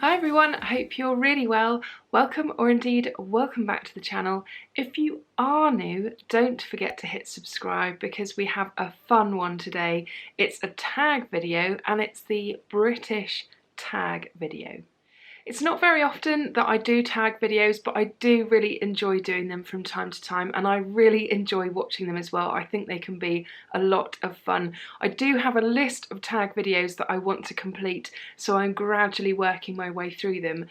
Hi everyone, I hope you're really well. Welcome, or indeed welcome back to the channel. If you are new, don't forget to hit subscribe because we have a fun one today. It's a tag video and it's the British tag video. It's not very often that I do tag videos, but I do really enjoy doing them from time to time, and I really enjoy watching them as well. I think they can be a lot of fun. I do have a list of tag videos that I want to complete, so I'm gradually working my way through them.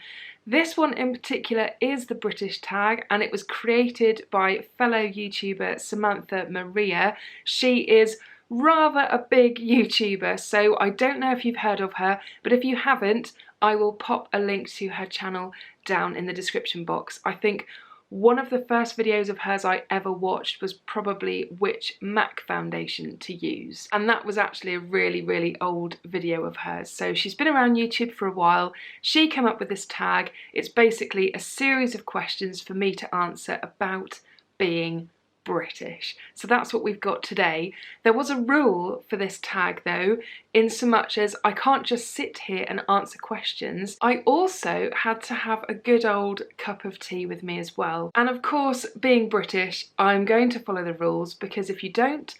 This one in particular is the British tag, and it was created by fellow YouTuber Samantha Maria. She is rather a big YouTuber, so I don't know if you've heard of her, but if you haven't, I will pop a link to her channel down in the description box. I think one of the first videos of hers I ever watched was probably which MAC foundation to use, and that was actually a really old video of hers. So she's been around YouTube for a while. She came up with this tag. It's basically a series of questions for me to answer about being British. So that's what we've got today. There was a rule for this tag though, in so much as I can't just sit here and answer questions. I also had to have a good old cup of tea with me as well. And of course, being British, I'm going to follow the rules, because if you don't,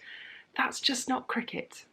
that's just not cricket.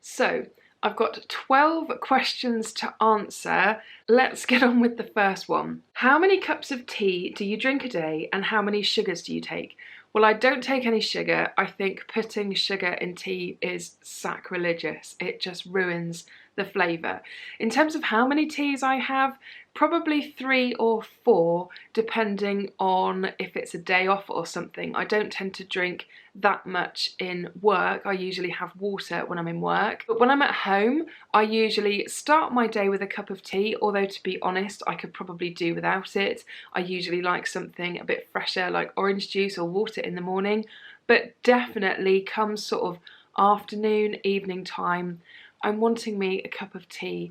So I've got 12 questions to answer. Let's get on with the first one. How many cups of tea do you drink a day, and how many sugars do you take? Well, I don't take any sugar. I think putting sugar in tea is sacrilegious. It just ruins the flavour. In terms of how many teas I have, probably 3 or 4, depending on if it's a day off or something. I don't tend to drink that much in work. I usually have water when I'm in work. But when I'm at home, I usually start my day with a cup of tea, although to be honest, I could probably do without it. I usually like something a bit fresher, like orange juice or water in the morning. But definitely come sort of afternoon, evening time, I'm wanting me a cup of tea,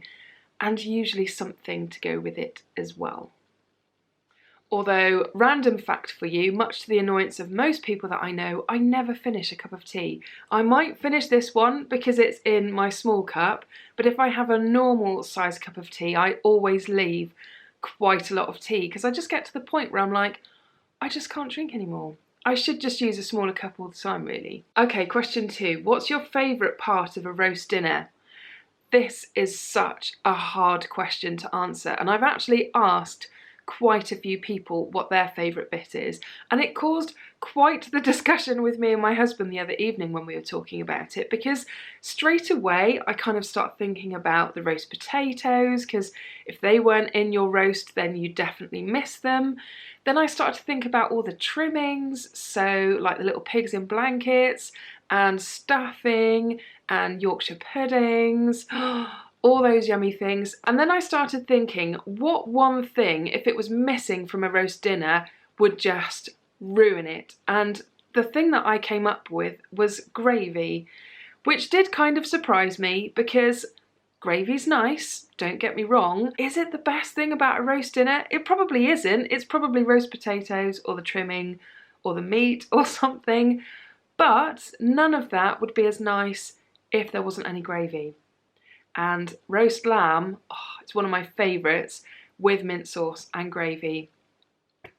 and usually something to go with it as well. Although, random fact for you, much to the annoyance of most people that I know, I never finish a cup of tea. I might finish this one because it's in my small cup, but if I have a normal size cup of tea, I always leave quite a lot of tea, because I just get to the point where I'm like, I just can't drink anymore. I should just use a smaller cup all the time, really. Okay, question 2. What's your favourite part of a roast dinner? This is such a hard question to answer, and I've actually asked quite a few people what their favourite bit is, and it caused quite the discussion with me and my husband the other evening when we were talking about it, because straight away I kind of start thinking about the roast potatoes, because if they weren't in your roast then you definitely miss them. Then I started to think about all the trimmings, so like the little pigs in blankets and stuffing and Yorkshire puddings, all those yummy things. And then I started thinking, what one thing, if it was missing from a roast dinner, would just ruin it? And the thing that I came up with was gravy, which did kind of surprise me, because gravy's nice, don't get me wrong. Is it the best thing about a roast dinner? It probably isn't. It's probably roast potatoes or the trimming or the meat or something. But none of that would be as nice if there wasn't any gravy. And roast lamb, it's one of my favourites, with mint sauce and gravy.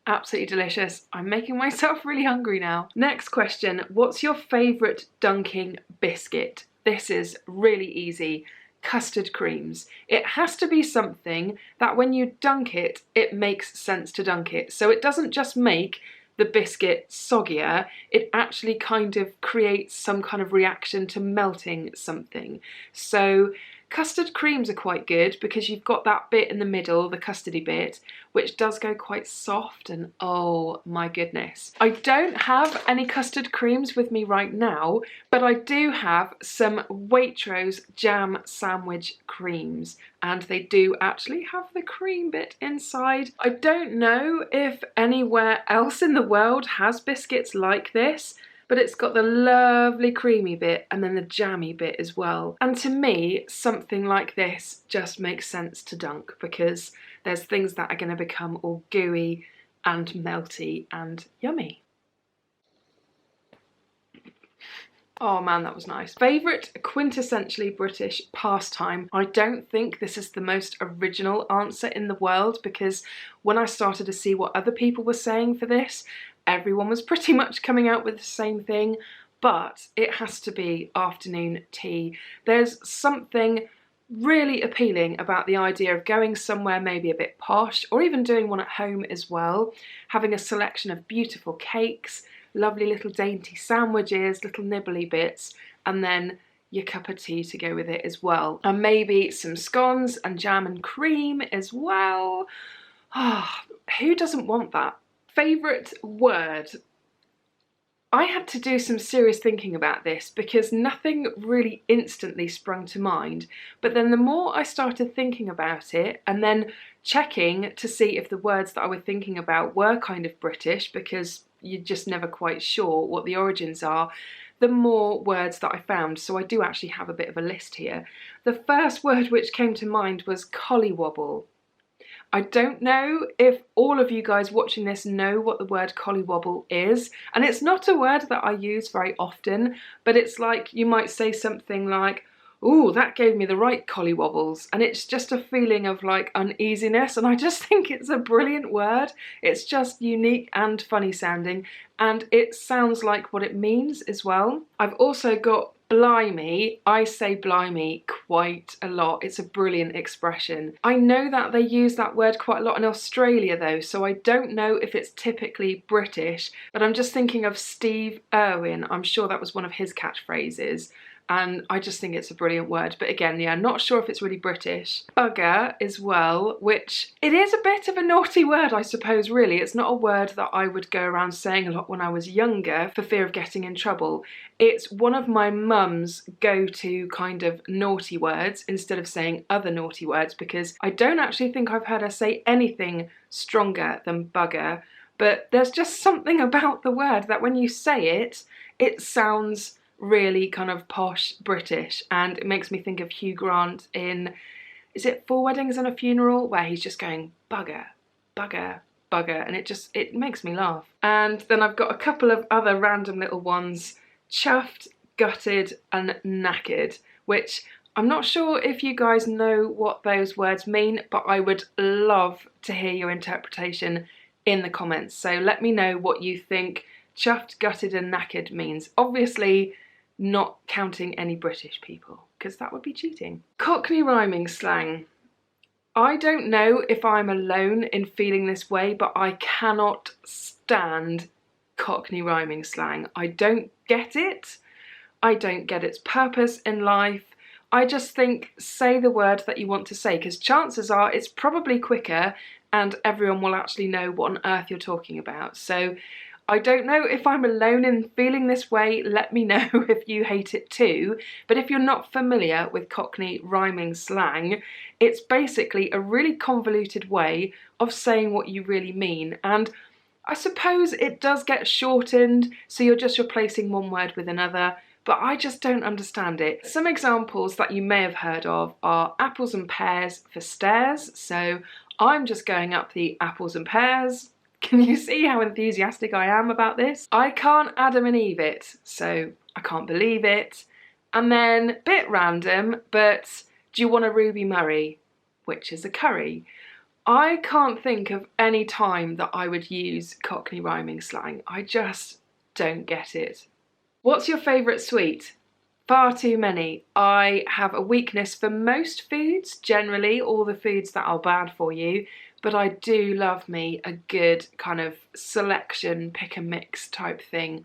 Absolutely delicious. I'm making myself really hungry now. Next question, what's your favourite dunking biscuit? This is really easy. Custard creams. It has to be something that when you dunk it, it makes sense to dunk it. So it doesn't just make the biscuit soggier, it actually kind of creates some kind of reaction to melting something. So custard creams are quite good because you've got that bit in the middle, the custardy bit, which does go quite soft, and oh my goodness. I don't have any custard creams with me right now, but I do have some Waitrose jam sandwich creams, and they do actually have the cream bit inside. I don't know if anywhere else in the world has biscuits like this, but it's got the lovely creamy bit and then the jammy bit as well. And to me, something like this just makes sense to dunk, because there's things that are going to become all gooey and melty and yummy. Oh man, that was nice. Favourite quintessentially British pastime. I don't think this is the most original answer in the world, because when I started to see what other people were saying for this, everyone was pretty much coming out with the same thing, but it has to be afternoon tea. There's something really appealing about the idea of going somewhere maybe a bit posh, or even doing one at home as well, having a selection of beautiful cakes, lovely little dainty sandwiches, little nibbly bits, and then your cup of tea to go with it as well. And maybe some scones and jam and cream as well. Ah, who doesn't want that? Favourite word? I had to do some serious thinking about this because nothing really instantly sprung to mind, but then the more I started thinking about it and then checking to see if the words that I was thinking about were kind of British, because you're just never quite sure what the origins are, the more words that I found. So I do actually have a bit of a list here. The first word which came to mind was collywobble. I don't know if all of you guys watching this know what the word collywobble is, and it's not a word that I use very often, but it's like you might say something like, "Ooh, that gave me the right collywobbles," and it's just a feeling of like uneasiness, and I just think it's a brilliant word. It's just unique and funny sounding, and it sounds like what it means as well. I've also got blimey. I say blimey quite a lot. It's a brilliant expression. I know that they use that word quite a lot in Australia though, so I don't know if it's typically British, but I'm just thinking of Steve Irwin. I'm sure that was one of his catchphrases. And I just think it's a brilliant word. But again, yeah, not sure if it's really British. Bugger as well, which it is a bit of a naughty word, I suppose, really. It's not a word that I would go around saying a lot when I was younger for fear of getting in trouble. It's one of my mum's go-to kind of naughty words instead of saying other naughty words, because I don't actually think I've heard her say anything stronger than bugger. But there's just something about the word that when you say it, it sounds really kind of posh British, and it makes me think of Hugh Grant in, is it 4 Weddings and a Funeral, where he's just going bugger, bugger, bugger, and it makes me laugh. And then I've got a couple of other random little ones, chuffed, gutted and knackered, which I'm not sure if you guys know what those words mean, but I would love to hear your interpretation in the comments. So let me know what you think chuffed, gutted and knackered means. Obviously not counting any British people, because that would be cheating. Cockney rhyming slang. I don't know if I'm alone in feeling this way, but I cannot stand Cockney rhyming slang. I don't get it. I don't get its purpose in life. I just think say the word that you want to say, because chances are it's probably quicker and everyone will actually know what on earth you're talking about. So I don't know if I'm alone in feeling this way. Let me know if you hate it too. But if you're not familiar with Cockney rhyming slang, it's basically a really convoluted way of saying what you really mean. And I suppose it does get shortened, so you're just replacing one word with another, but I just don't understand it. Some examples that you may have heard of are apples and pears for stairs. So I'm just going up the apples and pears. Can you see how enthusiastic I am about this? I can't Adam and Eve it, so I can't believe it. And then, bit random, but do you want a Ruby Murray? Which is a curry. I can't think of any time that I would use Cockney rhyming slang. I just don't get it. What's your favourite sweet? Far too many. I have a weakness for most foods, generally all the foods that are bad for you, but I do love me a good kind of selection, pick and mix type thing.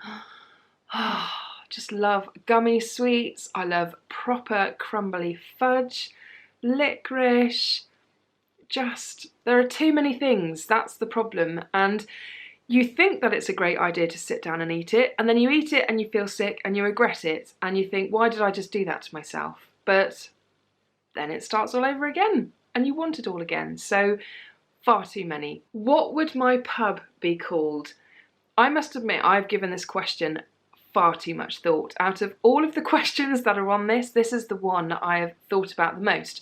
Just love gummy sweets. I love proper crumbly fudge, licorice. Just, there are too many things, that's the problem. And you think that it's a great idea to sit down and eat it, and then you eat it and you feel sick and you regret it, and you think, why did I just do that to myself? But then it starts all over again and you want it all again. So far too many. What would my pub be called? I must admit I've given this question far too much thought. Out of all of the questions that are on this, this is the one I have thought about the most.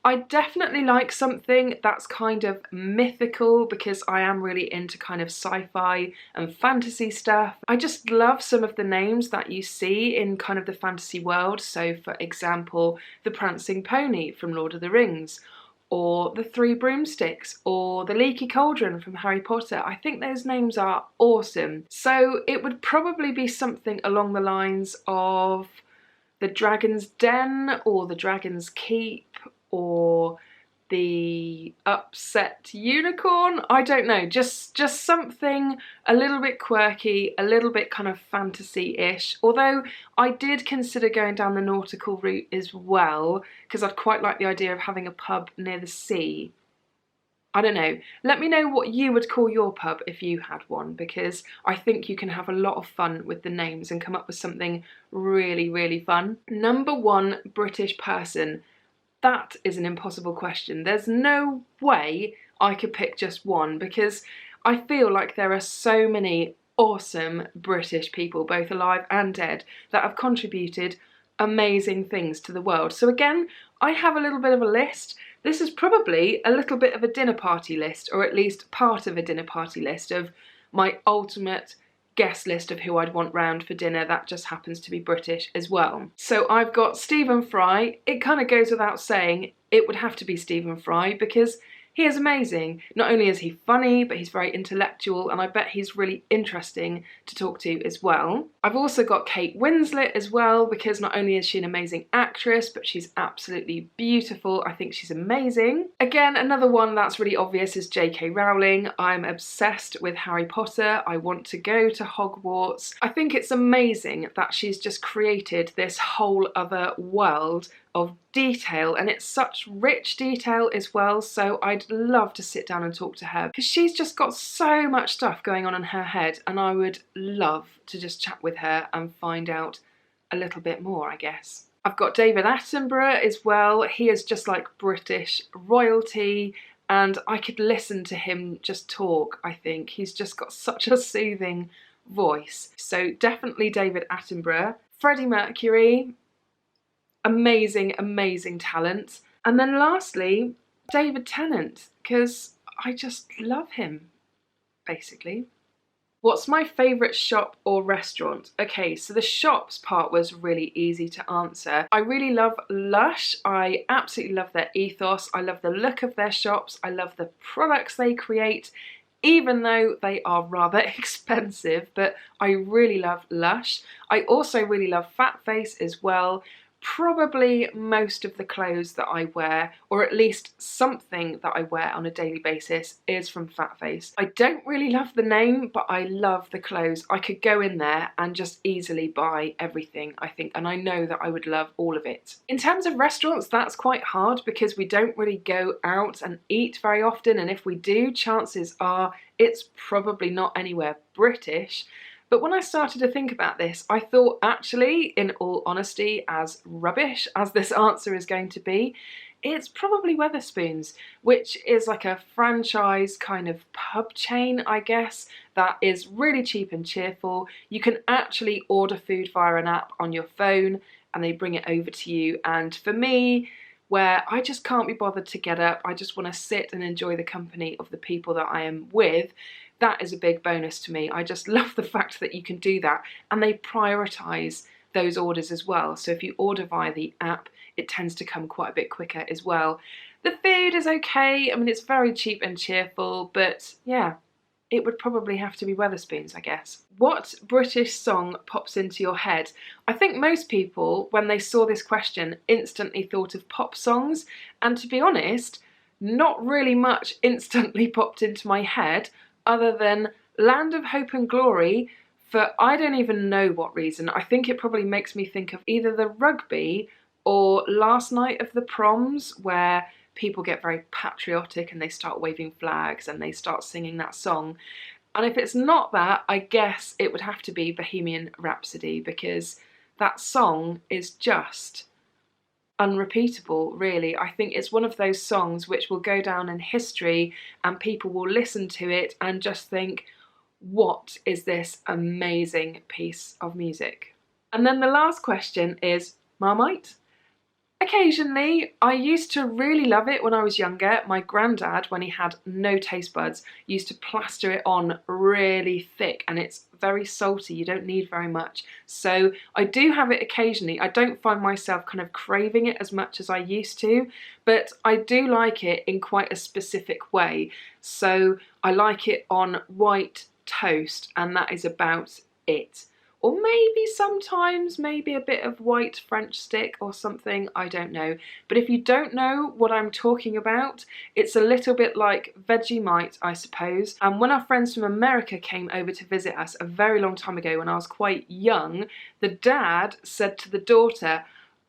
I definitely like something that's kind of mythical because I am really into kind of sci-fi and fantasy stuff. I just love some of the names that you see in kind of the fantasy world. So for example, the Prancing Pony from Lord of the Rings, or the Three Broomsticks, or the Leaky Cauldron from Harry Potter. I think those names are awesome. So it would probably be something along the lines of the Dragon's Den, or the Dragon's Keep, or the Upset Unicorn. I don't know, just something a little bit quirky, a little bit kind of fantasy-ish. Although I did consider going down the nautical route as well, because I'd quite like the idea of having a pub near the sea. I don't know. Let me know what you would call your pub if you had one, because I think you can have a lot of fun with the names and come up with something really, really fun. Number 1 British person. That is an impossible question. There's no way I could pick just one, because I feel like there are so many awesome British people, both alive and dead, that have contributed amazing things to the world. So again, I have a little bit of a list. This is probably a little bit of a dinner party list, or at least part of a dinner party list of my ultimate guest list of who I'd want round for dinner that just happens to be British as well. So I've got Stephen Fry. It kind of goes without saying it would have to be Stephen Fry because he is amazing. Not only is he funny, but he's very intellectual, and I bet he's really interesting to talk to as well. I've also got Kate Winslet as well, because not only is she an amazing actress, but she's absolutely beautiful. I think she's amazing. Again, another one that's really obvious is J.K. Rowling. I'm obsessed with Harry Potter. I want to go to Hogwarts. I think it's amazing that she's just created this whole other world of detail, and it's such rich detail as well, so I'd love to sit down and talk to her because she's just got so much stuff going on in her head, and I would love to just chat with her and find out a little bit more, I guess. I've got David Attenborough as well. He is just like British royalty, and I could listen to him just talk. I think he's just got such a soothing voice, so definitely David Attenborough. Freddie Mercury, amazing, amazing talent. And then lastly, David Tennant, because I just love him, basically. What's my favourite shop or restaurant? Okay, so the shops part was really easy to answer. I really love Lush. I absolutely love their ethos. I love the look of their shops. I love the products they create, even though they are rather expensive, but I really love Lush. I also really love Fat Face as well. Probably most of the clothes that I wear, or at least something that I wear on a daily basis, is from Fat Face. I don't really love the name, but I love the clothes. I could go in there and just easily buy everything, I think, and I know that I would love all of it. In terms of restaurants, that's quite hard because we don't really go out and eat very often, and if we do, chances are it's probably not anywhere British. But when I started to think about this, I thought actually, in all honesty, as rubbish as this answer is going to be, it's probably Wetherspoons, which is like a franchise kind of pub chain, I guess, that is really cheap and cheerful. You can actually order food via an app on your phone and they bring it over to you. And for me, where I just can't be bothered to get up, I just want to sit and enjoy the company of the people that I am with, that is a big bonus to me. I just love the fact that you can do that, and they prioritise those orders as well. So if you order via the app, it tends to come quite a bit quicker as well. The food is okay. I mean, it's very cheap and cheerful, but yeah, it would probably have to be Wetherspoons, I guess. What British song pops into your head? I think most people, when they saw this question, instantly thought of pop songs, and to be honest, not really much instantly popped into my head other than Land of Hope and Glory, for I don't even know what reason. I think it probably makes me think of either the rugby or Last Night of the Proms, where people get very patriotic and they start waving flags and they start singing that song. And if it's not that, I guess it would have to be Bohemian Rhapsody, because that song is just unrepeatable, really. I think it's one of those songs which will go down in history and people will listen to it and just think, what is this amazing piece of music? And then the last question is Marmite. Occasionally. I used to really love it when I was younger. My granddad, when he had no taste buds, used to plaster it on really thick, and it's very salty. You don't need very much. So I do have it occasionally. I don't find myself kind of craving it as much as I used to, but I do like it in quite a specific way. So I like it on white toast, and that is about it. Or maybe sometimes, maybe a bit of white French stick or something, I don't know. But if you don't know what I'm talking about, it's a little bit like Vegemite, I suppose. And when our friends from America came over to visit us a very long time ago when I was quite young, the dad said to the daughter,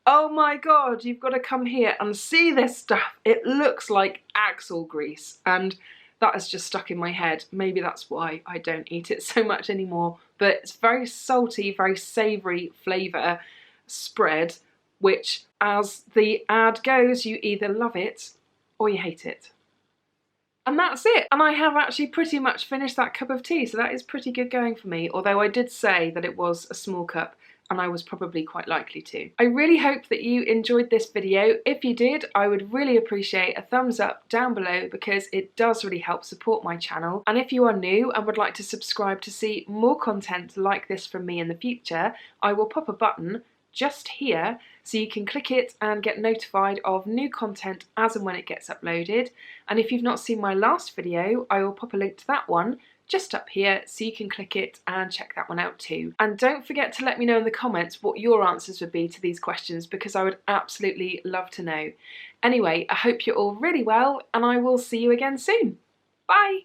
"Oh my God, you've got to come here and see this stuff. It looks like axle grease." And that has just stuck in my head. Maybe that's why I don't eat it so much anymore. But it's very salty, very savoury flavour spread, which, as the ad goes, you either love it or you hate it. And that's it. And I have actually pretty much finished that cup of tea, so that is pretty good going for me, although I did say that it was a small cup, and I was probably quite likely to. I really hope that you enjoyed this video. If you did, I would really appreciate a thumbs up down below, because it does really help support my channel. And if you are new and would like to subscribe to see more content like this from me in the future, I will pop a button just here so you can click it and get notified of new content as and when it gets uploaded. And if you've not seen my last video, I will pop a link to that one just up here so you can click it and check that one out too. And don't forget to let me know in the comments what your answers would be to these questions, because I would absolutely love to know. Anyway, I hope you're all really well, and I will see you again soon. Bye!